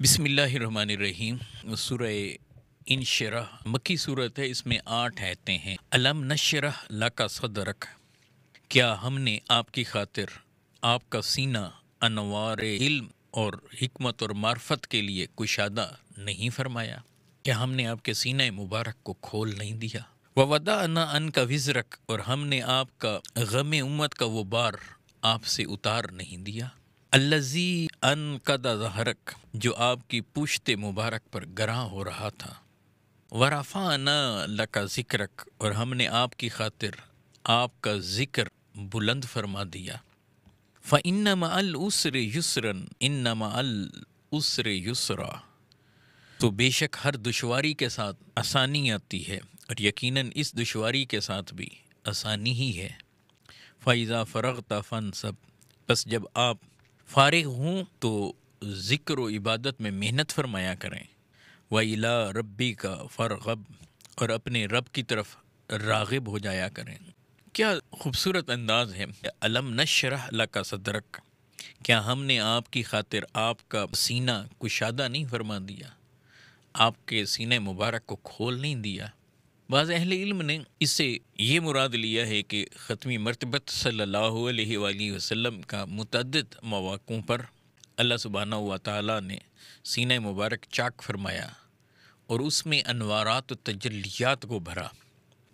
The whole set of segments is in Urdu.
بسم اللہ الرحمن الرحیم۔ سورہ انشرح مکی صورت ہے، اس میں 8 آیتیں ہیں۔ الم نشرح لک صدرک، کیا ہم نے آپ کی خاطر آپ کا سینہ انوار علم اور حکمت اور معرفت کے لیے کشادہ نہیں فرمایا؟ کیا ہم نے آپ کے سینہ مبارک کو کھول نہیں دیا؟ وَوَضَعْنَا عَنْكَ وِزْرَكَ، اور ہم نے آپ کا غم امت کا وہ بار آپ سے اتار نہیں دیا۔ الذی انقض ظہرک، جو آپ کی پشت مبارک پر گراں ہو رہا تھا۔ ورفعنا لک ذکرک، اور ہم نے آپ کی خاطر آپ کا ذکر بلند فرما دیا۔ فإن مع العسر یسرا ان مع العسر یسرا، تو بے شک ہر دشواری کے ساتھ آسانی آتی ہے، اور یقیناً اس دشواری کے ساتھ بھی آسانی ہی ہے۔ فَإِذَا فَرَغْتَ فَانْصَبْ، بس جب آپ فارغ ہوں تو ذکر و عبادت میں محنت فرمایا کریں۔ وَإِلَىٰ رَبِّكَ فَارْغَب، اور اپنے رب کی طرف راغب ہو جایا کریں۔ کیا خوبصورت انداز ہے۔ الم نشرح لک صدرک، کیا ہم نے آپ کی خاطر آپ کا سینہ کشادہ نہیں فرما دیا، آپ کے سینہ مبارک کو کھول نہیں دیا؟ بعض اہل علم نے اس سے یہ مراد لیا ہے کہ ختمی مرتبت صلی اللہ علیہ وآلہ وسلم کا متعدد مواقعوں پر اللہ سبحانہ و تعالیٰ نے سینہ مبارک چاک فرمایا اور اس میں انوارات و تجلیات کو بھرا۔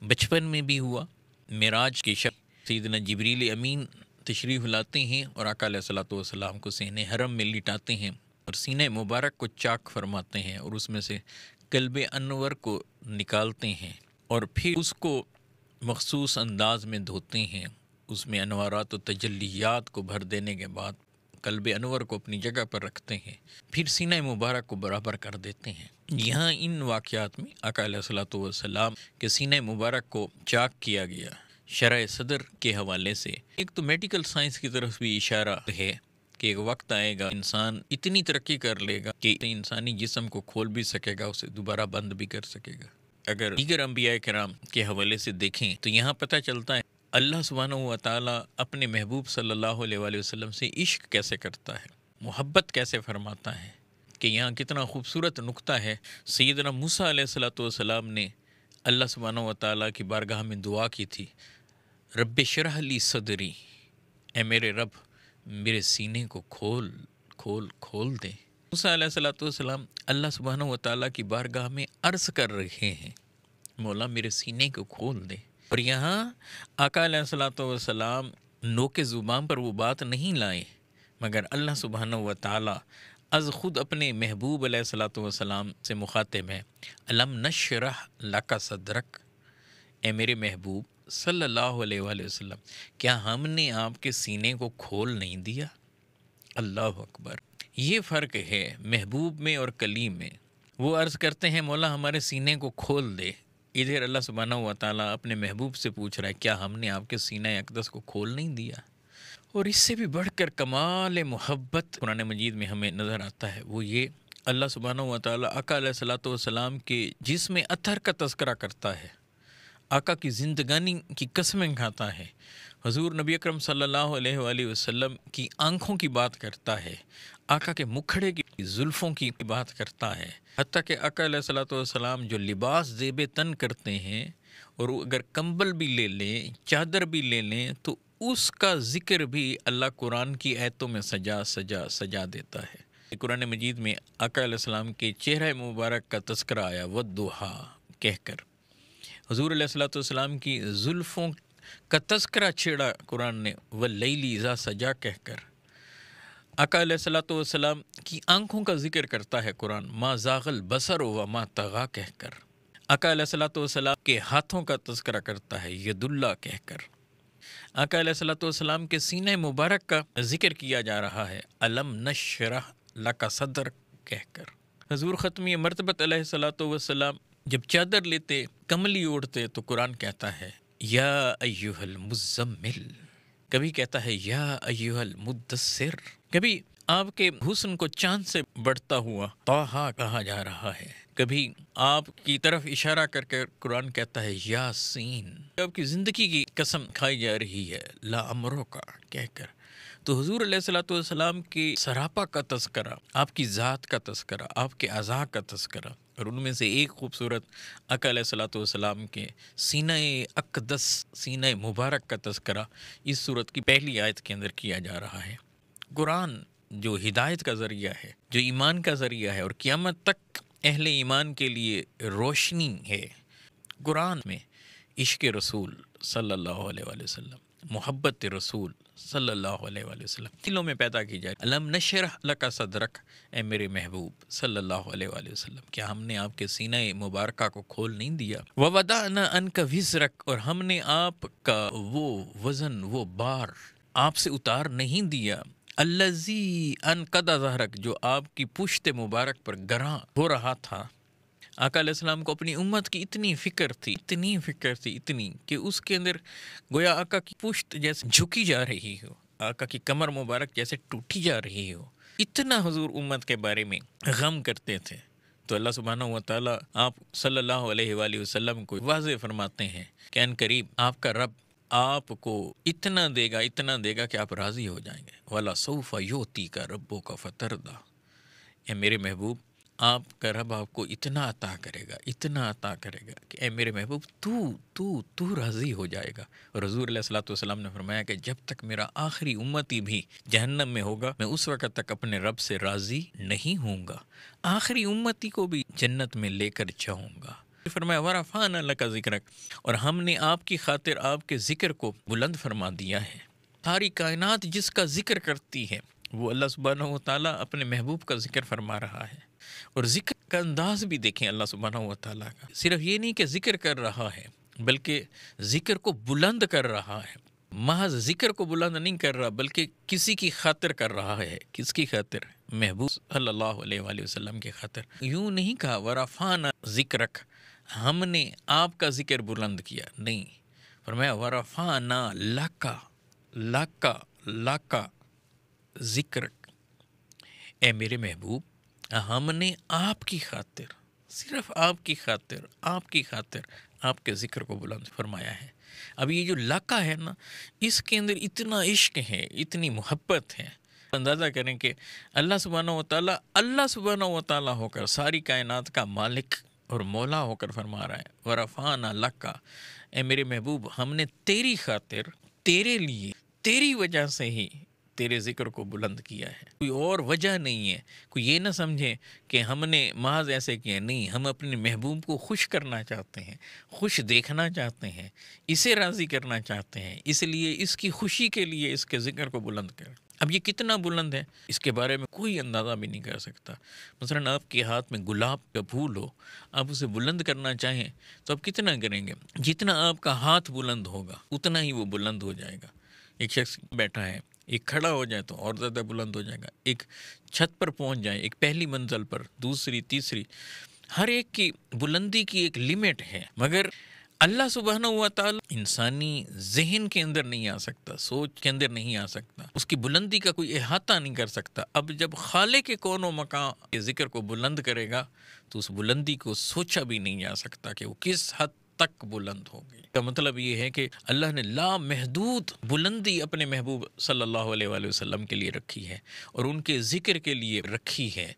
بچپن میں بھی ہوا، معراج کے شب سیدنا جبریل امین تشریف لاتے ہیں اور آقا علیہ الصلوۃ والسلام کو سینہ حرم میں لٹاتے ہیں اور سینہ مبارک کو چاک فرماتے ہیں اور اس میں سے قلب انور کو نکالتے ہیں اور پھر اس کو مخصوص انداز میں دھوتے ہیں۔ اس میں انوارات و تجلیات کو بھر دینے کے بعد قلب انور کو اپنی جگہ پر رکھتے ہیں، پھر سینہ مبارک کو برابر کر دیتے ہیں۔ یہاں ان واقعات میں آقا علیہ الصلوۃ والسلام کے سینہ مبارک کو چاک کیا گیا۔ شرح صدر کے حوالے سے ایک تو میڈیکل سائنس کی طرف بھی اشارہ ہے کہ ایک وقت آئے گا انسان اتنی ترقی کر لے گا کہ انسانی جسم کو کھول بھی سکے گا، اسے دوبارہ بند بھی کر سکے گا۔ اگر دیگر انبیاء کرام کے حوالے سے دیکھیں تو یہاں پتہ چلتا ہے اللہ سبحانہ و تعالیٰ اپنے محبوب صلی اللہ علیہ وآلہ وسلم سے عشق کیسے کرتا ہے، محبت کیسے فرماتا ہے، کہ یہاں کتنا خوبصورت نقطہ ہے۔ سیدنا موسیٰ علیہ الصلوۃ والسلام نے اللہ سبحانہ و تعالیٰ کی بارگاہ میں دعا کی تھی، رب اشرح لی صدری، اے میرے رب میرے سینے کو کھول دے۔ موسیٰ علیہ الصلوۃ والسلام اللہ سبحانہ و تعالیٰ کی بارگاہ میں عرض کر رہے ہیں، مولا میرے سینے کو کھول دے۔ اور یہاں آقا علیہ الصلوۃ والسلام نوک زبان پر وہ بات نہیں لائے، مگر اللہ سبحانہ و تعالیٰ از خود اپنے محبوب علیہ الصلوۃ والسلام سے مخاطب ہے۔ الم نشرح لک صدرک، اے میرے محبوب صلی اللہ علیہ وآلہ وسلم، کیا ہم نے آپ کے سینے کو کھول نہیں دیا؟ اللہ اکبر۔ یہ فرق ہے محبوب میں اور کلیم میں۔ وہ عرض کرتے ہیں مولا ہمارے سینے کو کھول دے، ادھر اللہ سبحانہ و تعالیٰ اپنے محبوب سے پوچھ رہا ہے کیا ہم نے آپ کے سینہ اقدس کو کھول نہیں دیا؟ اور اس سے بھی بڑھ کر کمال محبت قرآن مجید میں ہمیں نظر آتا ہے، وہ یہ اللہ سبحانہ و تعالیٰ آقا علیہ الصلوۃ والسلام کے جسم اطہر کا تذکرہ کرتا ہے، آقا کی زندگانی کی قسمیں کھاتا ہے، حضور نبی اکرم صلی اللہ علیہ وآلہ وسلم کی آنکھوں کی بات کرتا ہے، آقا کے مکھڑے کی زلفوں کی بات کرتا ہے، حتیٰ کہ آقا علیہ الصلوۃ والسلام جو لباس زیب تن کرتے ہیں اور اگر کمبل بھی لے لیں، چادر بھی لے لیں، تو اس کا ذکر بھی اللہ قرآن کی آیتوں میں سجا دیتا ہے۔ قرآن مجید میں آقا علیہ السلام کے چہرہ مبارک کا تذکرہ آیا وَالضُّحَىٰ کہہ کر، حضور علیہ الصلوۃ والسلام کی زلفوں کا تذکرہ چھیڑا قرآن نے وَاللَّيْلِ اِذَا سَجَا کہہ کر، آقا علیہ الصلوۃ والسلام کی آنکھوں کا ذکر کرتا ہے قرآن ما زاغ البصر وما طغیٰ کہہ کر، آقا علیہ الصلوۃ والسلام کے ہاتھوں کا تذکرہ کرتا ہے ید اللہ کہہ کر، آقا علیہ الصلوۃ والسلام کے سینہ مبارک کا ذکر کیا جا رہا ہے الم نشرح لک صدرک کہہ کر۔ حضور ختمی مرتبت علیہ الصلوۃ والسلام جب چادر لیتے، کملی اوڑھتے تو قرآن کہتا ہے یا ایھا المزمل، کبھی کہتا ہے یا ایھا المدثر، کبھی آپ کے حسن کو چاند سے بڑھتا ہوا طٰہٰ کہا جا رہا ہے، کبھی آپ کی طرف اشارہ کر کے قرآن کہتا ہے یاسین، آپ کی زندگی کی قسم کھائی جا رہی ہے لا امرو کا کہہ کر۔ تو حضور علیہ الصلوۃ والسلام کے سراپا کا تذکرہ، آپ کی ذات کا تذکرہ، آپ کے اعضاء کا تذکرہ، اور ان میں سے ایک خوبصورت آقا علیہ الصلوۃ والسلام کے سینہ اقدس، سینہ مبارک کا تذکرہ اس صورت کی پہلی آیت کے اندر کیا جا رہا ہے۔ قرآن جو ہدایت کا ذریعہ ہے، جو ایمان کا ذریعہ ہے اور قیامت تک اہل ایمان کے لیے روشنی ہے، قرآن میں عشق رسول صلی اللہ علیہ وآلہ وسلم، محبت رسول صلی اللہ علیہ وآلہ وسلم دلوں میں پیدا کی جائے۔ الم نشرح لک صدرک، اے میرے محبوب صلی اللہ علیہ وآلہ وسلم، کیا ہم نے آپ کے سینہ مبارکہ کو کھول نہیں دیا؟ ووضعنا عنک وزرک، اور ہم نے آپ کا وہ وزن، وہ بار آپ سے اتار نہیں دیا، الذی انقض ظہرک، جو آپ کی پشت مبارک پر گراں ہو رہا تھا۔ آقا علیہ السلام کو اپنی امت کی اتنی فکر تھی، اتنی کہ اس کے اندر گویا آقا کی پشت جیسے جھکی جا رہی ہو، آقا کی کمر مبارک جیسے ٹوٹی جا رہی ہو، اتنا حضور امت کے بارے میں غم کرتے تھے۔ تو اللہ سبحانہ و تعالیٰ آپ صلی اللہ علیہ وآلہ وسلم کو واضح فرماتے ہیں کہ ان قریب آپ کا رب آپ کو اتنا دے گا کہ آپ راضی ہو جائیں گے۔ وَلَسَوْفَ يُؤْتِيكَ رَبُّكَ فَتَرْضَىٰ، اے میرے محبوب، آپ کا رب آپ کو اتنا عطا کرے گا کہ اے میرے محبوب تو راضی ہو جائے گا۔ اور حضور علیہ الصلوۃ والسلام نے فرمایا کہ جب تک میرا آخری امتی بھی جہنم میں ہوگا، میں اس وقت تک اپنے رب سے راضی نہیں ہوں گا، آخری امتی کو بھی جنت میں لے کر جاؤں گا۔ فرمایا وَرَفَعْنَا لَكَ ذِكْرَكَ، اور ہم نے آپ کی خاطر آپ کے ذکر کو بلند فرما دیا ہے۔ ساری کائنات جس کا ذکر کرتی ہے وہ اللہ سبحانہ و تعالیٰ اپنے محبوب کا ذکر فرما رہا ہے۔ اور ذکر کا انداز بھی دیکھیں اللہ سبحانہ و تعالیٰ کا، صرف یہ نہیں کہ ذکر کر رہا ہے بلکہ ذکر کو بلند کر رہا ہے۔ محض ذکر کو بلند نہیں کر رہا بلکہ کسی کی خاطر کر رہا ہے۔ کس کی خاطر؟ محبوب صلی اللہ علیہ وآلہ وسلم کی خاطر۔ یوں نہیں کہا ورفعنا ذکرک، ہم نے آپ کا ذکر بلند کیا، نہیں، فرمایا ورفعنا لک ذکرک، اے میرے محبوب، ہم نے آپ کی خاطر، صرف آپ کی خاطر آپ کے ذکر کو بلند فرمایا ہے۔ اب یہ جو لکا ہے نا، اس کے اندر اتنا عشق ہے، اتنی محبت ہے۔ اندازہ کریں کہ اللہ سبحانہ و تعالیٰ ہو کر ساری کائنات کا مالک اور مولا ہو کر فرما رہا ہے ورفعنا لک، اے میرے محبوب، ہم نے تیری خاطر، تیرے لیے، تیری وجہ سے ہی تیرے ذکر کو بلند کیا ہے، کوئی اور وجہ نہیں ہے۔ کوئی یہ نہ سمجھے کہ ہم نے محض ایسے کیا، نہیں، ہم اپنے محبوب کو خوش کرنا چاہتے ہیں، خوش دیکھنا چاہتے ہیں، اسے راضی کرنا چاہتے ہیں، اس لیے اس کی خوشی کے لیے اس کے ذکر کو بلند کریں۔ اب یہ کتنا بلند ہے اس کے بارے میں کوئی اندازہ بھی نہیں کر سکتا۔ مثلا آپ کے ہاتھ میں گلاب کا پھول ہو، آپ اسے بلند کرنا چاہیں تو آپ کتنا کریں گے؟ جتنا آپ کا ہاتھ بلند ہوگا اتنا ہی وہ بلند ہو جائے گا۔ ایک شخص بیٹھا ہے، ایک کھڑا ہو جائے تو اور زیادہ بلند ہو جائے گا، ایک چھت پر پہنچ جائے، ایک پہلی منزل پر، دوسری، تیسری، ہر ایک کی بلندی کی ایک لیمٹ ہے، مگر اللہ سبحانہ و تعالی انسانی ذہن کے اندر نہیں آ سکتا، سوچ کے اندر نہیں آ سکتا، اس کی بلندی کا کوئی احاطہ نہیں کر سکتا۔ اب جب خالق کے کون و مکان کے ذکر کو بلند کرے گا تو اس بلندی کو سوچا بھی نہیں جا سکتا کہ وہ کس حد تک بلند ہوگی۔ کا مطلب یہ ہے کہ اللہ نے لامحدود بلندی اپنے محبوب صلی اللہ علیہ وآلہ وسلم کے لیے رکھی ہے اور ان کے ذکر کے لیے رکھی ہے۔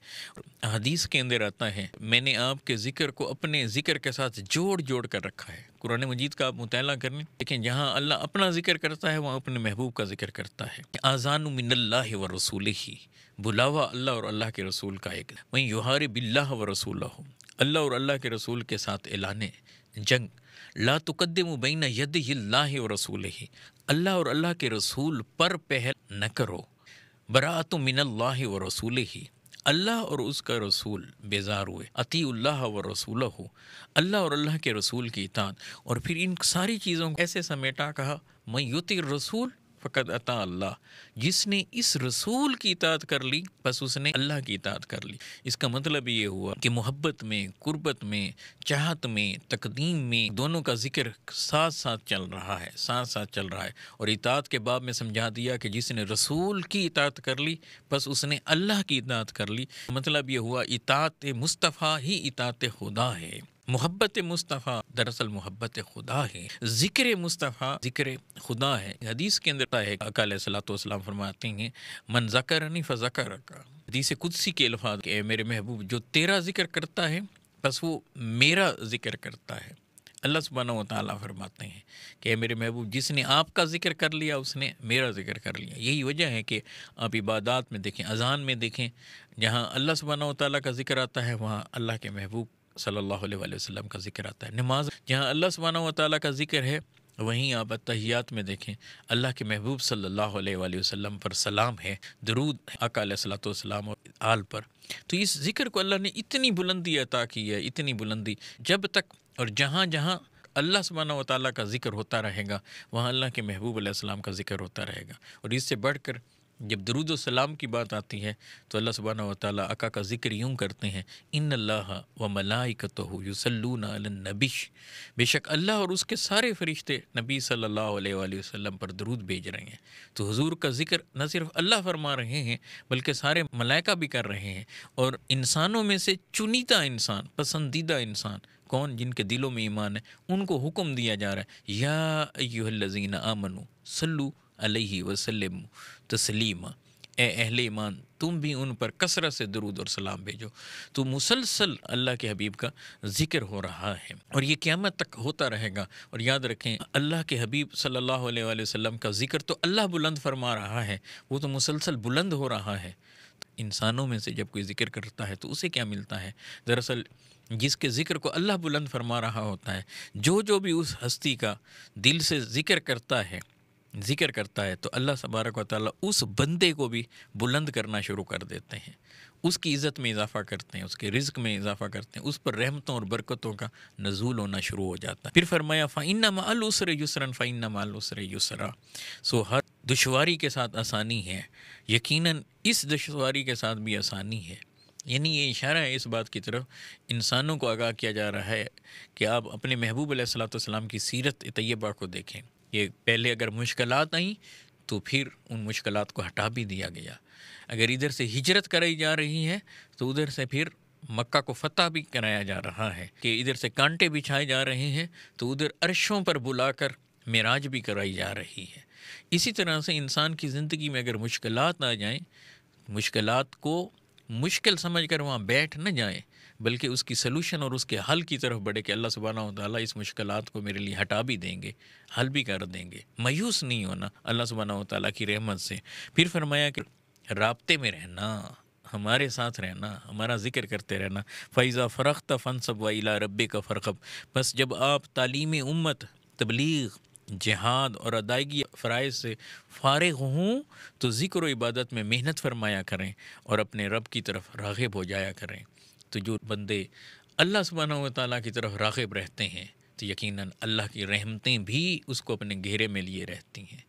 حدیث کے اندر آتا ہے میں نے آپ کے ذکر کو اپنے ذکر کے ساتھ جوڑ کر رکھا ہے۔ قرآن مجید کا آپ مطالعہ کریں، لیکن جہاں اللہ اپنا ذکر کرتا ہے وہاں اپنے محبوب کا ذکر کرتا ہے۔ آذان من اللہ و رسولہ، بلاوا اللہ اور اللہ کے رسول کا ایک، وہیں یحارب اللہ و رسولہ، اللہ اور اللہ کے رسول کے ساتھ اعلان جنگ۔ لا تقدموا بین یدی اللہ و رسولہ، اللہ اور اللہ کے رسول پر پہل نہ کرو۔ براءۃ من اللہ و رسولہ، اللہ اور اس کا رسول بیزار ہوئے۔ اطیعوا اللہ و رسولہ، اللہ اور اللہ کے رسول کی اطاعت۔ اور پھر ان ساری چیزوں کو ایسے سمیٹا، کہا من یطع الرسول فقد اطاع اللہ، جس نے اس رسول کی اطاعت کر لی بس اس نے اللہ کی اطاعت کر لی۔ اس کا مطلب یہ ہوا کہ محبت میں، قربت میں، چاہت میں، تقدیم میں دونوں کا ذکر ساتھ ساتھ چل رہا ہے، اور اطاعت کے باب میں سمجھا دیا کہ جس نے رسول کی اطاعت کر لی بس اس نے اللہ کی اطاعت کر لی۔ مطلب یہ ہوا اطاعت مصطفیٰ ہی اطاعت خدا ہے۔ محبت مصطفیٰ دراصل محبت خدا ہے، ذکر مصطفیٰ ذکر خدا ہے۔ حدیث کے اندر ہے، آقا علیہ الصلوۃ والسلام فرماتے ہیں من ذکرنی فذکرک، حدیث قدسی کے الفاظ کہ اے میرے محبوب جو تیرا ذکر کرتا ہے بس وہ میرا ذکر کرتا ہے۔ اللہ سبحانہ و تعالیٰ فرماتے ہیں کہ اے میرے محبوب جس نے آپ کا ذکر کر لیا اس نے میرا ذکر کر لیا۔ یہی وجہ ہے کہ آپ عبادات میں دیکھیں، اذان میں دیکھیں، جہاں اللہ سبحانہ و تعالیٰ کا ذکر آتا ہے وہاں اللہ کے محبوب صلی اللہ علیہ وآلہ وسلم کا ذکر آتا ہے۔ نماز جہاں اللہ سبحانہ و تعالیٰ کا ذکر ہے وہیں آپ اتحیات میں دیکھیں اللہ کے محبوب صلی اللہ علیہ وآلہ وسلم پر سلام ہے، درود آقا علیہ الصلوۃ والسلام اور آل پر۔ تو اس ذکر کو اللہ نے اتنی بلندی عطا کی ہے، اتنی بلندی، جب تک اور جہاں جہاں اللہ سبحانہ و تعالیٰ کا ذکر ہوتا رہے گا وہاں اللہ کے محبوب علیہ السلام کا ذکر ہوتا رہے گا۔ اور اس سے بڑھ کر جب درود و سلام کی بات آتی ہے تو اللہ سبحانہ و تعالیٰ آقا کا ذکر یوں کرتے ہیں ان اللہ و ملائکتہ یصلون علی النبی، بے شک اللہ اور اس کے سارے فرشتے نبی صلی اللہ علیہ وآلہ وسلم پر درود بھیج رہے ہیں۔ تو حضور کا ذکر نہ صرف اللہ فرما رہے ہیں بلکہ سارے ملائکہ بھی کر رہے ہیں، اور انسانوں میں سے چنیدہ انسان، پسندیدہ انسان کون؟ جن کے دلوں میں ایمان ہے، ان کو حکم دیا جا رہا ہے یا ایھا الذین آمنوا صلوا علیہ وسلم تسلیما، اے اہل ایمان تم بھی ان پر کثرت سے درود اور سلام بھیجو۔ تو مسلسل اللہ کے حبیب کا ذکر ہو رہا ہے اور یہ قیامت تک ہوتا رہے گا۔ اور یاد رکھیں اللہ کے حبیب صلی اللہ علیہ وآلہ وسلم کا ذکر تو اللہ بلند فرما رہا ہے، وہ تو مسلسل بلند ہو رہا ہے۔ انسانوں میں سے جب کوئی ذکر کرتا ہے تو اسے کیا ملتا ہے؟ دراصل جس کے ذکر کو اللہ بلند فرما رہا ہوتا ہے، جو بھی اس ہستی کا دل سے ذکر کرتا ہے تو اللہ تبارک و تعالیٰ اس بندے کو بھی بلند کرنا شروع کر دیتے ہیں، اس کی عزت میں اضافہ کرتے ہیں، اس کے رزق میں اضافہ کرتے ہیں، اس پر رحمتوں اور برکتوں کا نزول ہونا شروع ہو جاتا ہے۔ پھر فرمایا فَإِنَّ مَعَ الْعُسْرِ يُسْرًا فَإِنَّ مَعَ الْعُسْرِ يُسْرًا، سو ہر دشواری کے ساتھ آسانی ہے، یقیناً اس دشواری کے ساتھ بھی آسانی ہے۔ یعنی یہ اشارہ ہے اس بات کی طرف، انسانوں کو آگاہ کیا جا رہا ہے کہ آپ اپنے محبوب علیہ الصلوۃ والسلام کی سیرت طیبہ کو دیکھیں۔ یہ پہلے اگر مشکلات آئیں تو پھر ان مشکلات کو ہٹا بھی دیا گیا، اگر ادھر سے ہجرت کرائی جا رہی ہے تو ادھر سے پھر مکہ کو فتح بھی کرایا جا رہا ہے، کہ ادھر سے کانٹے بچھائے جا رہے ہیں تو ادھر عرشوں پر بلا کر معراج بھی کرائی جا رہی ہے۔ اسی طرح سے انسان کی زندگی میں اگر مشکلات آ جائیں، مشکلات کو مشکل سمجھ کر وہاں بیٹھ نہ جائیں بلکہ اس کی سلوشن اور اس کے حل کی طرف بڑھے کہ اللہ سبحانہ و تعالیٰ اس مشکلات کو میرے لیے ہٹا بھی دیں گے، حل بھی کر دیں گے۔ مایوس نہیں ہونا اللہ سبحانہ و تعالیٰ کی رحمت سے۔ پھر فرمایا کہ رابطے میں رہنا، ہمارے ساتھ رہنا، ہمارا ذکر کرتے رہنا۔ فَإِذَا فَرَغْتَ فَانْصَبْ وَإِلَىٰ رَبِّكَ فَارْغَب، بس جب آپ تعلیم امت، تبلیغ، جہاد اور ادائیگی فرائض سے فارغ ہوں تو ذکر و عبادت میں محنت فرمایا کریں اور اپنے رب کی طرف راغب ہو جایا کریں۔ تو جو بندے اللہ سبحانہ و تعالیٰ کی طرف راغب رہتے ہیں تو یقیناً اللہ کی رحمتیں بھی اس کو اپنے گھیرے میں لیے رہتی ہیں۔